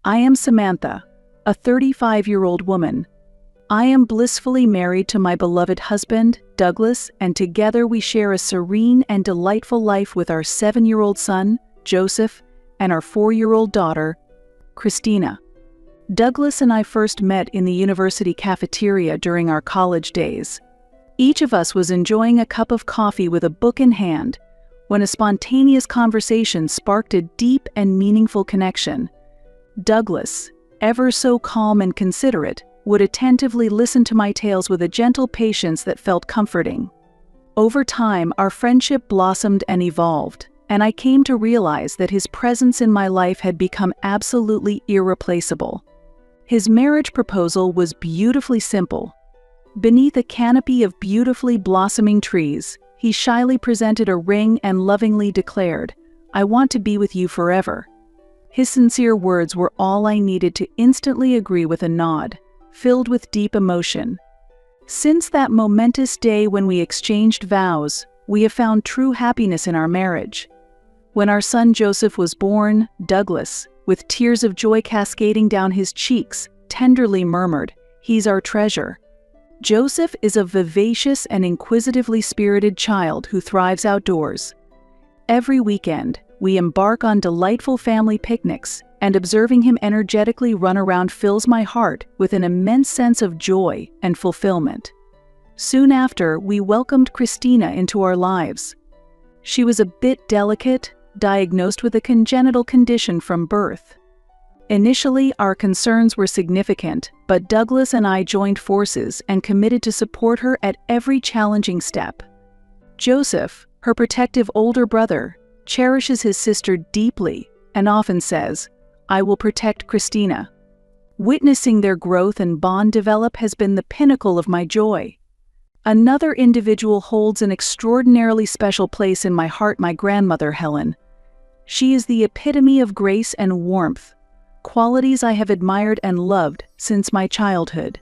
I am Samantha, a 35-year-old woman. I am blissfully married to my beloved husband, Douglas, and together we share a serene and delightful life with our 7-year-old son, Joseph, and our 4-year-old daughter, Christina. Douglas and I first met in the university cafeteria during our college days. Each of us was enjoying a cup of coffee with a book in hand when a spontaneous conversation sparked a deep and meaningful connection. Douglas, ever so calm and considerate, would attentively listen to my tales with a gentle patience that felt comforting. Over time, our friendship blossomed and evolved, and I came to realize that his presence in my life had become absolutely irreplaceable. His marriage proposal was beautifully simple. Beneath a canopy of beautifully blossoming trees, he shyly presented a ring and lovingly declared, "I want to be with you forever." His sincere words were all I needed to instantly agree with a nod, filled with deep emotion. Since that momentous day when we exchanged vows, we have found true happiness in our marriage. When our son Joseph was born, Douglas, with tears of joy cascading down his cheeks, tenderly murmured, "He's our treasure." Joseph is a vivacious and inquisitively spirited child who thrives outdoors. Every weekend, we embark on delightful family picnics, and observing him energetically run around fills my heart with an immense sense of joy and fulfillment. Soon after, we welcomed Christina into our lives. She was a bit delicate, diagnosed with a congenital condition from birth. Initially, our concerns were significant, but Douglas and I joined forces and committed to support her at every challenging step. Joseph, her protective older brother, cherishes his sister deeply and often says, "I will protect Christina." Witnessing their growth and bond develop has been the pinnacle of my joy. Another individual holds an extraordinarily special place in my heart, my grandmother, Helen. She is the epitome of grace and warmth, qualities I have admired and loved since my childhood.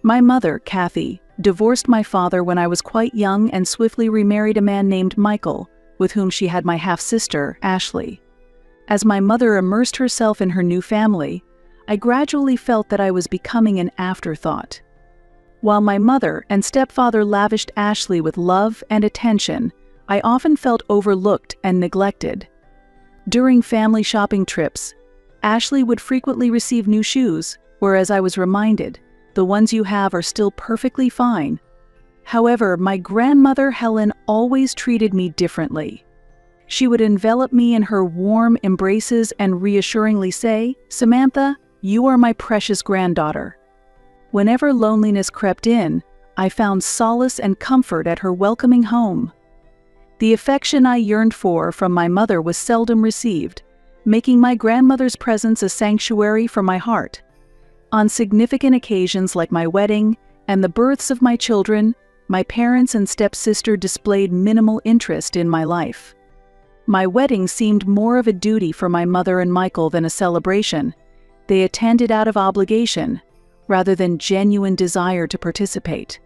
My mother, Kathy, divorced my father when I was quite young and swiftly remarried a man named Michael, with whom she had my half-sister, Ashley. As my mother immersed herself in her new family, I gradually felt that I was becoming an afterthought. While my mother and stepfather lavished Ashley with love and attention, I often felt overlooked and neglected. During family shopping trips, Ashley would frequently receive new shoes, whereas I was reminded, the ones you have are still perfectly fine. However, my grandmother Helen always treated me differently. She would envelop me in her warm embraces and reassuringly say, "Samantha, you are my precious granddaughter." Whenever loneliness crept in, I found solace and comfort at her welcoming home. The affection I yearned for from my mother was seldom received, making my grandmother's presence a sanctuary for my heart. On significant occasions like my wedding and the births of my children, my parents and stepsister displayed minimal interest in my life. My wedding seemed more of a duty for my mother and Michael than a celebration. They attended out of obligation, rather than genuine desire to participate.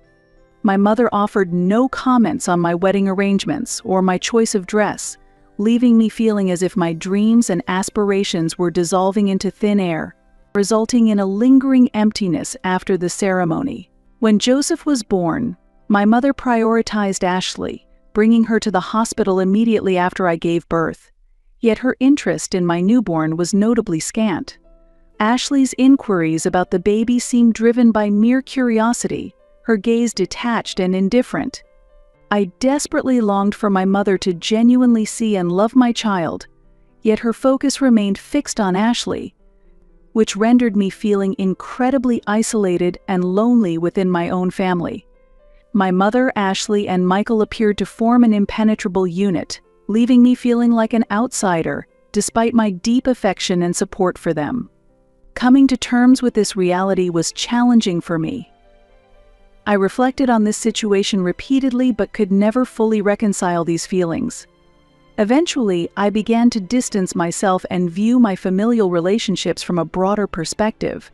My mother offered no comments on my wedding arrangements or my choice of dress, leaving me feeling as if my dreams and aspirations were dissolving into thin air, resulting in a lingering emptiness after the ceremony. When Joseph was born, my mother prioritized Ashley, bringing her to the hospital immediately after I gave birth. Yet her interest in my newborn was notably scant. Ashley's inquiries about the baby seemed driven by mere curiosity, her gaze detached and indifferent. I desperately longed for my mother to genuinely see and love my child, yet her focus remained fixed on Ashley, which rendered me feeling incredibly isolated and lonely within my own family. My mother, Ashley, and Michael appeared to form an impenetrable unit, leaving me feeling like an outsider, despite my deep affection and support for them. Coming to terms with this reality was challenging for me. I reflected on this situation repeatedly but could never fully reconcile these feelings. Eventually, I began to distance myself and view my familial relationships from a broader perspective.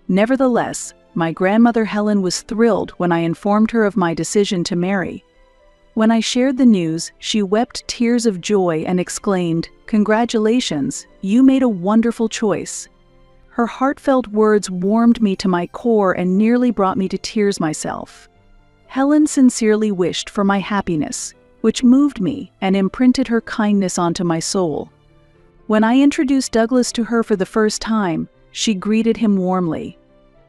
Nevertheless, my grandmother Helen was thrilled when I informed her of my decision to marry. When I shared the news, she wept tears of joy and exclaimed, "Congratulations, you made a wonderful choice." Her heartfelt words warmed me to my core and nearly brought me to tears myself. Helen sincerely wished for my happiness, which moved me and imprinted her kindness onto my soul. When I introduced Douglas to her for the first time, she greeted him warmly.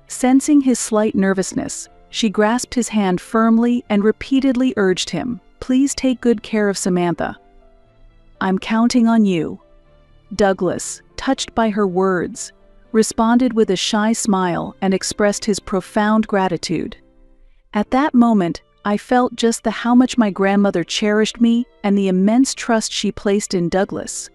Sensing his slight nervousness, she grasped his hand firmly and repeatedly urged him, "Please take good care of Samantha. I'm counting on you." Douglas, touched by her words, responded with a shy smile and expressed his profound gratitude. At that moment, I felt just how much my grandmother cherished me and the immense trust she placed in Douglas.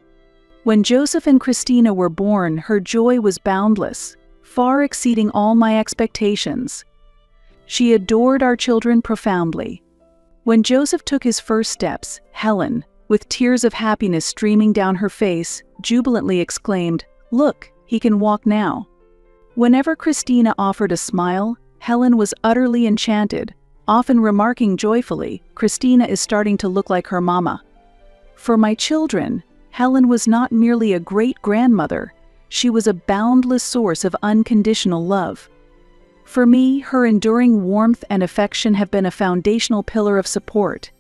When Joseph and Christina were born, her joy was boundless, far exceeding all my expectations. She adored our children profoundly. When Joseph took his first steps, Helen, with tears of happiness streaming down her face, jubilantly exclaimed, "Look, he can walk now." Whenever Christina offered a smile, Helen was utterly enchanted, often remarking joyfully, "Christina is starting to look like her mama." For my children, Helen was not merely a great-grandmother, she was a boundless source of unconditional love. For me, her enduring warmth and affection have been a foundational pillar of support,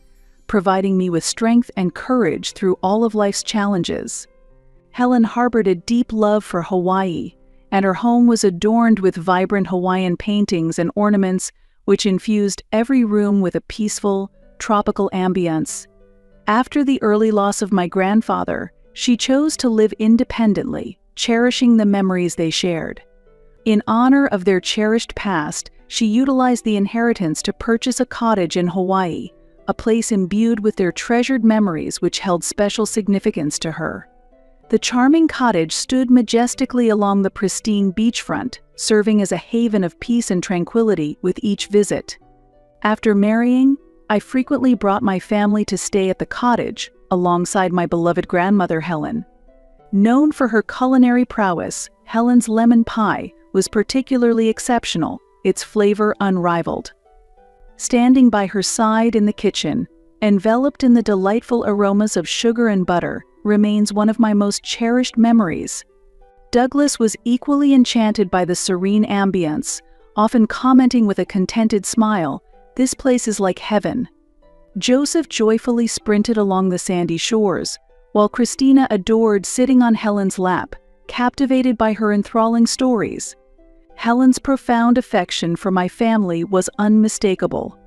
providing me with strength and courage through all of life's challenges. Helen harbored a deep love for Hawaii, and her home was adorned with vibrant Hawaiian paintings and ornaments which infused every room with a peaceful, tropical ambience. After the early loss of my grandfather, she chose to live independently, cherishing the memories they shared. In honor of their cherished past, she utilized the inheritance to purchase a cottage in Hawaii, a place imbued with their treasured memories which held special significance to her. The charming cottage stood majestically along the pristine beachfront, serving as a haven of peace and tranquility with each visit. After marrying, I frequently brought my family to stay at the cottage, alongside my beloved grandmother Helen. Known for her culinary prowess, Helen's lemon pie was particularly exceptional, its flavor unrivaled. Standing by her side in the kitchen, enveloped in the delightful aromas of sugar and butter, remains one of my most cherished memories. Douglas was equally enchanted by the serene ambience, often commenting with a contented smile, "This place is like heaven." Joseph joyfully sprinted along the sandy shores, while Christina adored sitting on Helen's lap, captivated by her enthralling stories. Helen's profound affection for my family was unmistakable.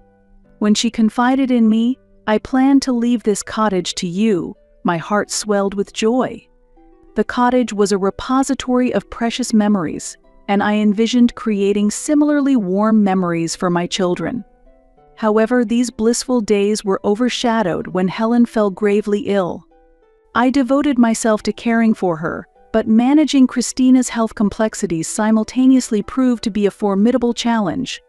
When she confided in me, "I plan to leave this cottage to you," my heart swelled with joy. The cottage was a repository of precious memories, and I envisioned creating similarly warm memories for my children. However, these blissful days were overshadowed when Helen fell gravely ill. I devoted myself to caring for her, but managing Christina's health complexities simultaneously proved to be a formidable challenge.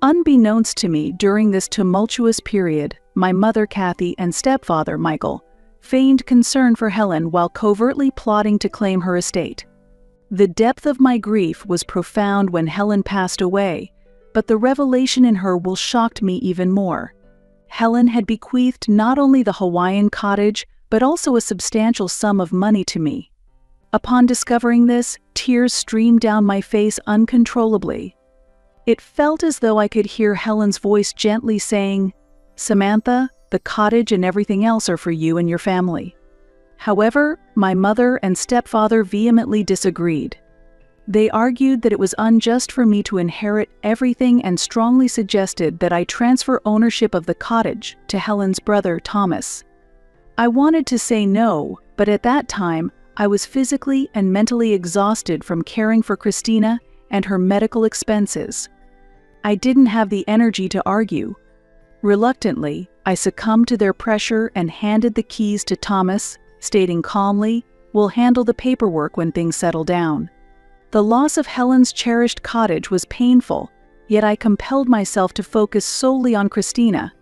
Unbeknownst to me during this tumultuous period, my mother Kathy and stepfather Michael feigned concern for Helen while covertly plotting to claim her estate. The depth of my grief was profound when Helen passed away, but the revelation in her will shocked me even more. Helen had bequeathed not only the Hawaiian cottage, but also a substantial sum of money to me. Upon discovering this, tears streamed down my face uncontrollably. It felt as though I could hear Helen's voice gently saying, "Samantha, the cottage and everything else are for you and your family." However, my mother and stepfather vehemently disagreed. They argued that it was unjust for me to inherit everything and strongly suggested that I transfer ownership of the cottage to Helen's brother, Thomas. I wanted to say no, but at that time, I was physically and mentally exhausted from caring for Christina and her medical expenses. I didn't have the energy to argue. Reluctantly, I succumbed to their pressure and handed the keys to Thomas, stating calmly, "We'll handle the paperwork when things settle down." The loss of Helen's cherished cottage was painful, yet I compelled myself to focus solely on Christina.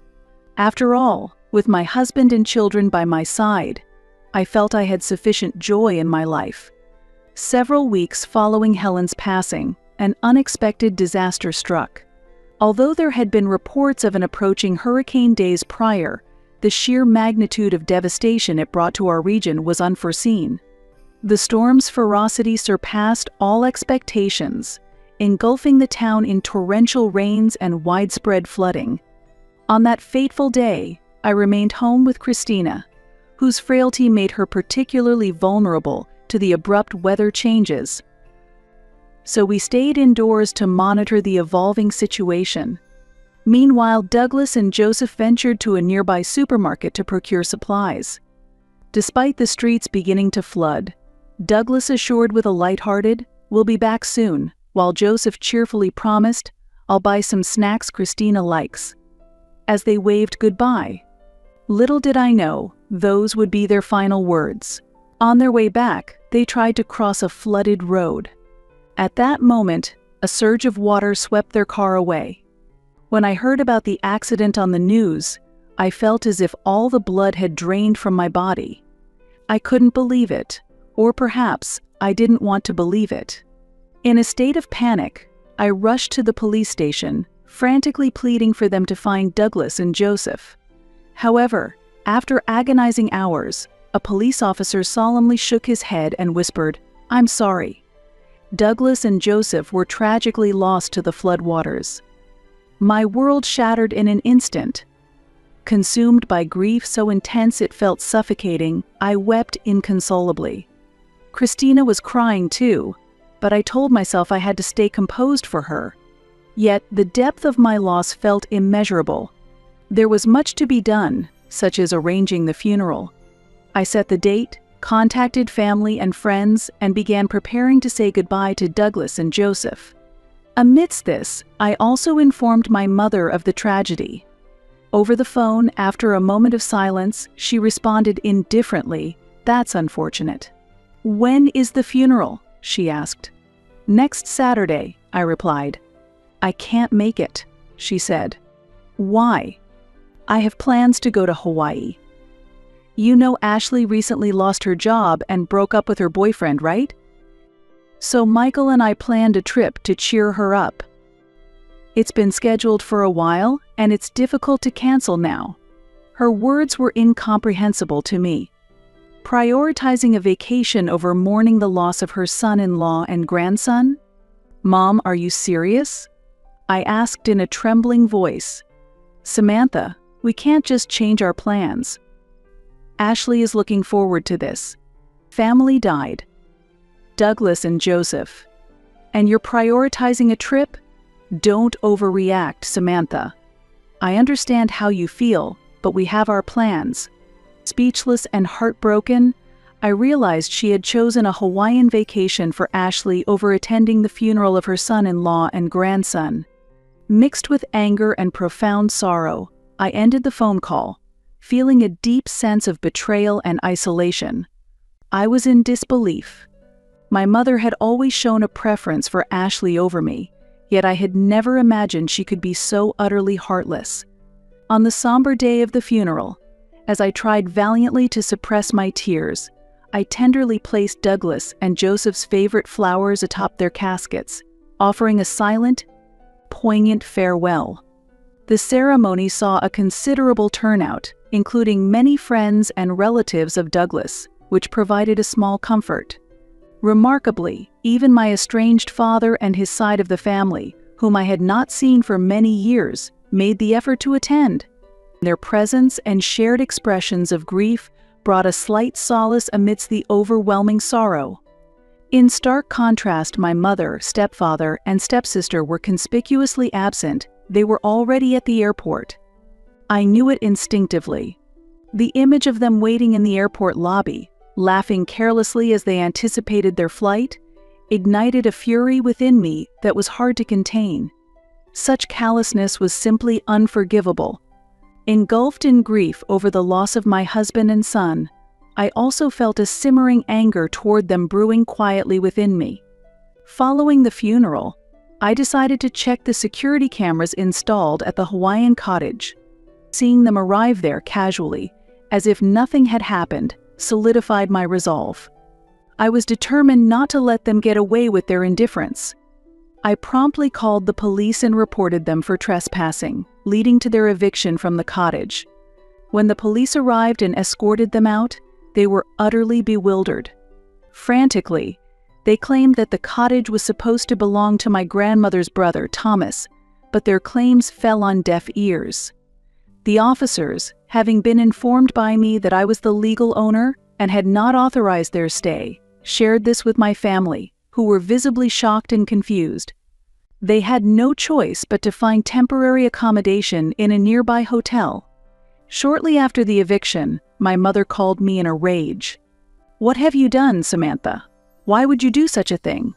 After all, with my husband and children by my side, I felt I had sufficient joy in my life. Several weeks following Helen's passing, an unexpected disaster struck. Although there had been reports of an approaching hurricane days prior, the sheer magnitude of devastation it brought to our region was unforeseen. The storm's ferocity surpassed all expectations, engulfing the town in torrential rains and widespread flooding. On that fateful day, I remained home with Christina, whose frailty made her particularly vulnerable to the abrupt weather changes. So we stayed indoors to monitor the evolving situation. Meanwhile, Douglas and Joseph ventured to a nearby supermarket to procure supplies. Despite the streets beginning to flood, Douglas assured with a lighthearted, "We'll be back soon," while Joseph cheerfully promised, "I'll buy some snacks Christina likes." As they waved goodbye, little did I know those would be their final words. On their way back, they tried to cross a flooded road. At that moment, a surge of water swept their car away. When I heard about the accident on the news, I felt as if all the blood had drained from my body. I couldn't believe it, or perhaps I didn't want to believe it. In a state of panic, I rushed to the police station, frantically pleading for them to find Douglas and Joseph. However, after agonizing hours, a police officer solemnly shook his head and whispered, "I'm sorry." Douglas and Joseph were tragically lost to the floodwaters. My world shattered in an instant. Consumed by grief so intense it felt suffocating, I wept inconsolably. Christina was crying too, but I told myself I had to stay composed for her. Yet the depth of my loss felt immeasurable. There was much to be done, such as arranging the funeral. I set the date, contacted family and friends, and began preparing to say goodbye to Douglas and Joseph. Amidst this, I also informed my mother of the tragedy. Over the phone, after a moment of silence, she responded indifferently, "That's unfortunate." "When is the funeral?" she asked. "Next Saturday," I replied. "I can't make it," she said. "Why?" "I have plans to go to Hawaii." "You know Ashley recently lost her job and broke up with her boyfriend, right? So Michael and I planned a trip to cheer her up. It's been scheduled for a while, and it's difficult to cancel now." Her words were incomprehensible to me. Prioritizing a vacation over mourning the loss of her son-in-law and grandson? "Mom, are you serious?" I asked in a trembling voice. "Samantha, we can't just change our plans. Ashley is looking forward to this. Family died. Douglas and Joseph. And you're prioritizing a trip? Don't overreact, Samantha. I understand how you feel, but we have our plans." Speechless and heartbroken, I realized she had chosen a Hawaiian vacation for Ashley over attending the funeral of her son-in-law and grandson. Mixed with anger and profound sorrow, I ended the phone call, feeling a deep sense of betrayal and isolation. I was in disbelief. My mother had always shown a preference for Ashley over me, yet I had never imagined she could be so utterly heartless. On the somber day of the funeral, as I tried valiantly to suppress my tears, I tenderly placed Douglas and Joseph's favorite flowers atop their caskets, offering a silent, poignant farewell. The ceremony saw a considerable turnout, including many friends and relatives of Douglas, which provided a small comfort. Remarkably, even my estranged father and his side of the family, whom I had not seen for many years, made the effort to attend. Their presence and shared expressions of grief brought a slight solace amidst the overwhelming sorrow. In stark contrast, my mother, stepfather, and stepsister were conspicuously absent. They were already at the airport. I knew it instinctively. The image of them waiting in the airport lobby, laughing carelessly as they anticipated their flight, ignited a fury within me that was hard to contain. Such callousness was simply unforgivable. Engulfed in grief over the loss of my husband and son, I also felt a simmering anger toward them brewing quietly within me. Following the funeral, I decided to check the security cameras installed at the Hawaiian cottage. Seeing them arrive there casually, as if nothing had happened, solidified my resolve. I was determined not to let them get away with their indifference. I promptly called the police and reported them for trespassing, leading to their eviction from the cottage. When the police arrived and escorted them out, they were utterly bewildered. Frantically, they claimed that the cottage was supposed to belong to my grandmother's brother, Thomas, but their claims fell on deaf ears. The officers, having been informed by me that I was the legal owner and had not authorized their stay, shared this with my family, who were visibly shocked and confused. They had no choice but to find temporary accommodation in a nearby hotel. Shortly after the eviction, my mother called me in a rage. "What have you done, Samantha? Why would you do such a thing?"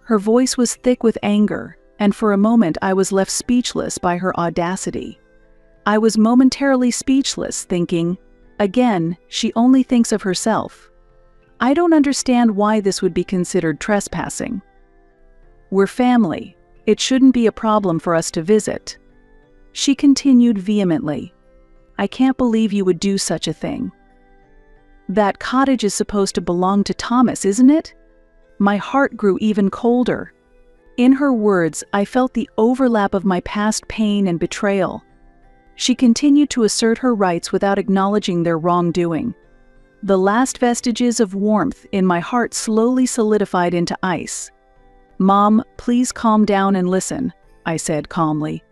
Her voice was thick with anger, and for a moment I was left speechless by her audacity. I was momentarily speechless, thinking, again, she only thinks of herself. I don't understand why this would be considered trespassing. We're family. It shouldn't be a problem for us to visit. She continued vehemently. I can't believe you would do such a thing. That cottage is supposed to belong to Thomas, isn't it? My heart grew even colder. In her words, I felt the overlap of my past pain and betrayal. She continued to assert her rights without acknowledging their wrongdoing. The last vestiges of warmth in my heart slowly solidified into ice. "Mom, please calm down and listen," I said calmly.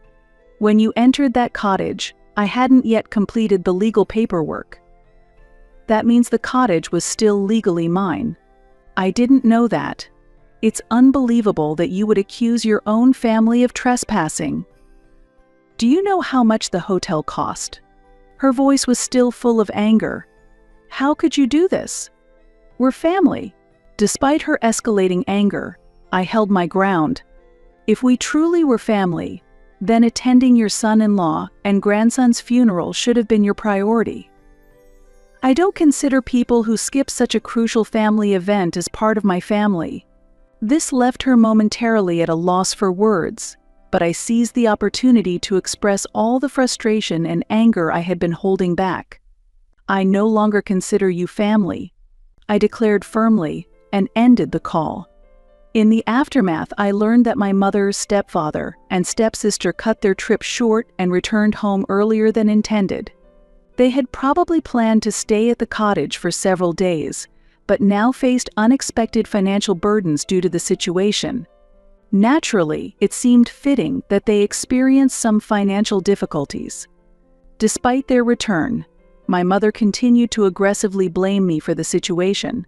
"When you entered that cottage, I hadn't yet completed the legal paperwork. That means the cottage was still legally mine. I didn't know that. It's unbelievable that you would accuse your own family of trespassing. Do you know how much the hotel cost?" Her voice was still full of anger. "How could you do this? We're family." Despite her escalating anger, I held my ground. If we truly were family, then attending your son-in-law and grandson's funeral should have been your priority. I don't consider people who skip such a crucial family event as part of my family. This left her momentarily at a loss for words, but I seized the opportunity to express all the frustration and anger I had been holding back. "I no longer consider you family," I declared firmly, and ended the call. In the aftermath, I learned that my mother, stepfather, and stepsister cut their trip short and returned home earlier than intended. They had probably planned to stay at the cottage for several days, but now faced unexpected financial burdens due to the situation. Naturally, it seemed fitting that they experience some financial difficulties. Despite their return, my mother continued to aggressively blame me for the situation.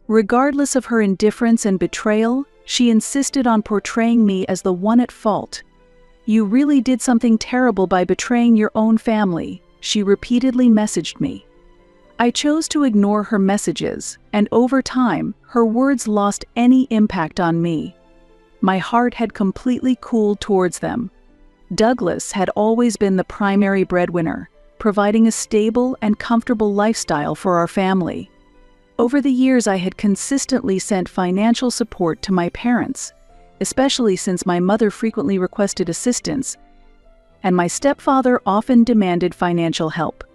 Regardless of her indifference and betrayal, she insisted on portraying me as the one at fault. "You really did something terrible by betraying your own family," she repeatedly messaged me. I chose to ignore her messages, and over time, her words lost any impact on me. My heart had completely cooled towards them. Douglas had always been the primary breadwinner, providing a stable and comfortable lifestyle for our family. Over the years, I had consistently sent financial support to my parents, especially since my mother frequently requested assistance, and my stepfather often demanded financial help.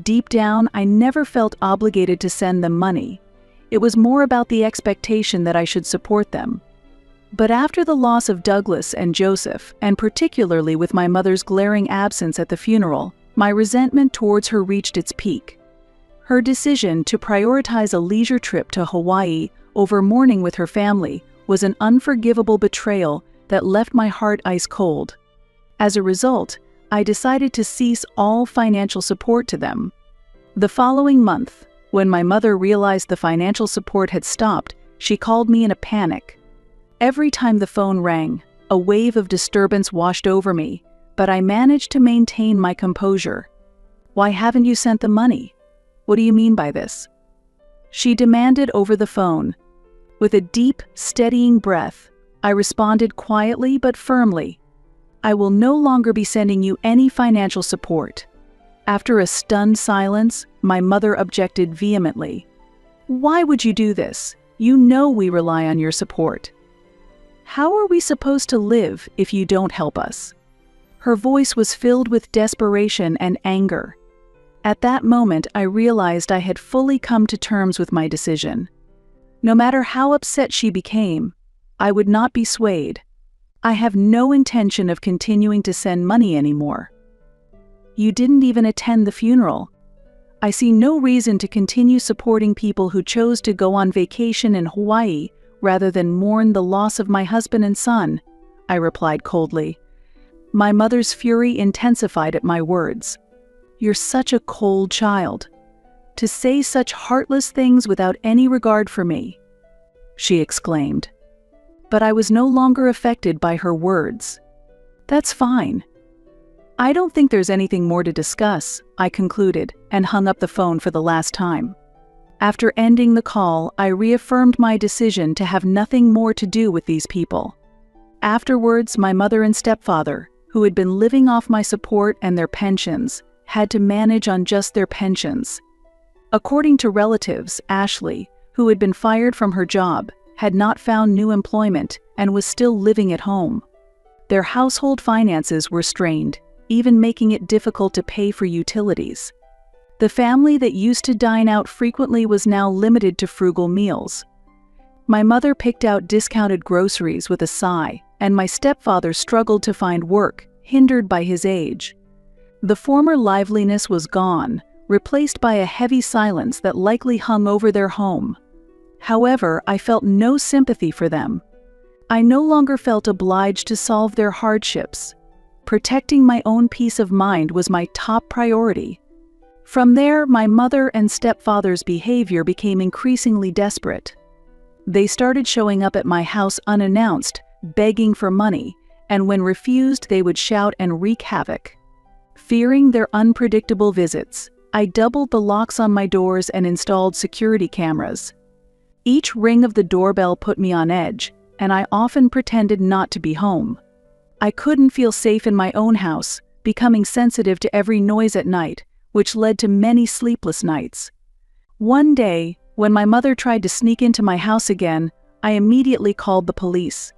Deep down, I never felt obligated to send them money. It was more about the expectation that I should support them. But after the loss of Douglas and Joseph, and particularly with my mother's glaring absence at the funeral, my resentment towards her reached its peak. Her decision to prioritize a leisure trip to Hawaii over mourning with her family was an unforgivable betrayal that left my heart ice cold. As a result, I decided to cease all financial support to them. The following month, when my mother realized the financial support had stopped, she called me in a panic. Every time the phone rang, a wave of disturbance washed over me, but I managed to maintain my composure. "Why haven't you sent the money? What do you mean by this?" she demanded over the phone. With a deep, steadying breath, I responded quietly but firmly. "I will no longer be sending you any financial support." After a stunned silence, my mother objected vehemently. "Why would you do this? You know we rely on your support. How are we supposed to live if you don't help us?" Her voice was filled with desperation and anger. At that moment, I realized I had fully come to terms with my decision. No matter how upset she became, I would not be swayed. I have no intention of continuing to send money anymore. "You didn't even attend the funeral." I see no reason to continue supporting people who chose to go on vacation in Hawaii rather than mourn the loss of my husband and son, I replied coldly. My mother's fury intensified at my words. You're such a cold child. To say such heartless things without any regard for me, she exclaimed. But I was no longer affected by her words. That's fine. I don't think there's anything more to discuss, I concluded, and hung up the phone for the last time. After ending the call, I reaffirmed my decision to have nothing more to do with these people. Afterwards, my mother and stepfather, who had been living off my support and their pensions, had to manage on just their pensions. According to relatives, Ashley, who had been fired from her job, had not found new employment and was still living at home. Their household finances were strained, even making it difficult to pay for utilities. The family that used to dine out frequently was now limited to frugal meals. My mother picked out discounted groceries with a sigh, and my stepfather struggled to find work, hindered by his age. The former liveliness was gone, replaced by a heavy silence that likely hung over their home. However, I felt no sympathy for them. I no longer felt obliged to solve their hardships. Protecting my own peace of mind was my top priority. From there, my mother and stepfather's behavior became increasingly desperate. They started showing up at my house unannounced, begging for money, and when refused, they would shout and wreak havoc. Fearing their unpredictable visits, I doubled the locks on my doors and installed security cameras. Each ring of the doorbell put me on edge, and I often pretended not to be home. I couldn't feel safe in my own house, becoming sensitive to every noise at night, which led to many sleepless nights. One day, when my mother tried to sneak into my house again, I immediately called the police.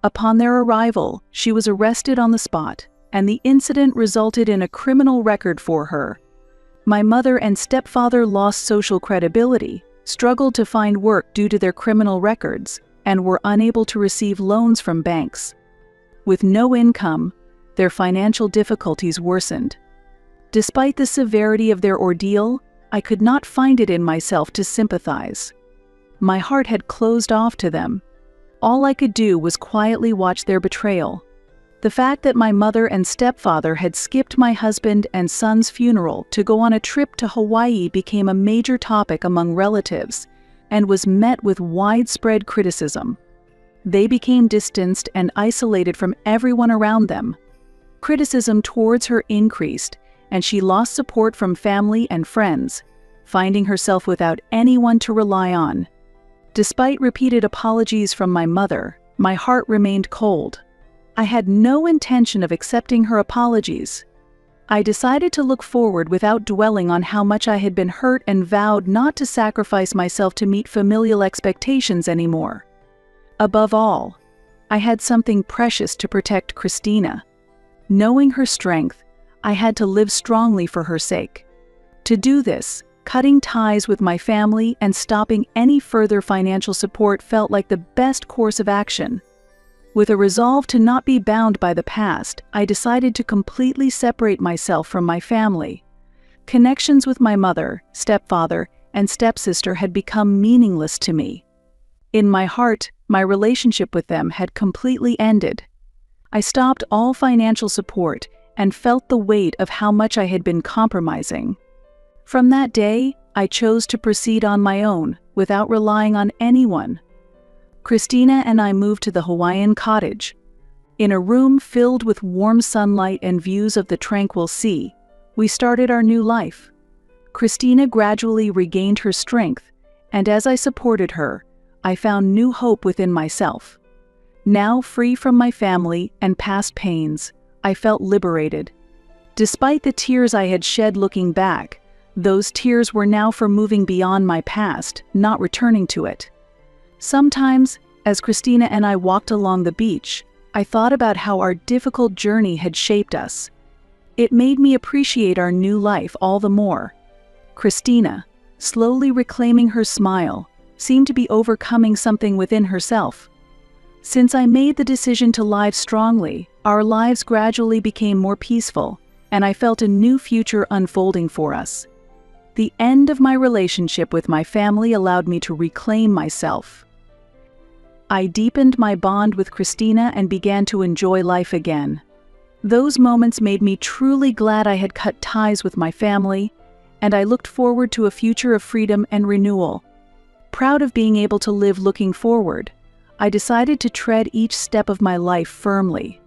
Upon their arrival, she was arrested on the spot, and the incident resulted in a criminal record for her. My mother and stepfather lost social credibility, struggled to find work due to their criminal records, and were unable to receive loans from banks. With no income, their financial difficulties worsened. Despite the severity of their ordeal, I could not find it in myself to sympathize. My heart had closed off to them. All I could do was quietly watch their betrayal. The fact that my mother and stepfather had skipped my husband and son's funeral to go on a trip to Hawaii became a major topic among relatives and was met with widespread criticism. They became distanced and isolated from everyone around them. Criticism towards her increased, and she lost support from family and friends, finding herself without anyone to rely on. Despite repeated apologies from my mother, my heart remained cold. I had no intention of accepting her apologies. I decided to look forward without dwelling on how much I had been hurt and vowed not to sacrifice myself to meet familial expectations anymore. Above all, I had something precious to protect Christina. Knowing her strength, I had to live strongly for her sake. To do this, cutting ties with my family and stopping any further financial support felt like the best course of action. With a resolve to not be bound by the past, I decided to completely separate myself from my family. Connections with my mother, stepfather, and stepsister had become meaningless to me. In my heart, my relationship with them had completely ended. I stopped all financial support and felt the weight of how much I had been compromising. From that day, I chose to proceed on my own, without relying on anyone. Christina and I moved to the Hawaiian cottage. In a room filled with warm sunlight and views of the tranquil sea, we started our new life. Christina gradually regained her strength, and as I supported her, I found new hope within myself. Now free from my family and past pains, I felt liberated. Despite the tears I had shed looking back, those tears were now for moving beyond my past, not returning to it. Sometimes, as Christina and I walked along the beach, I thought about how our difficult journey had shaped us. It made me appreciate our new life all the more. Christina, slowly reclaiming her smile, seemed to be overcoming something within herself. Since I made the decision to live strongly, our lives gradually became more peaceful, and I felt a new future unfolding for us. The end of my relationship with my family allowed me to reclaim myself. I deepened my bond with Christina and began to enjoy life again. Those moments made me truly glad I had cut ties with my family, and I looked forward to a future of freedom and renewal. Proud of being able to live looking forward, I decided to tread each step of my life firmly.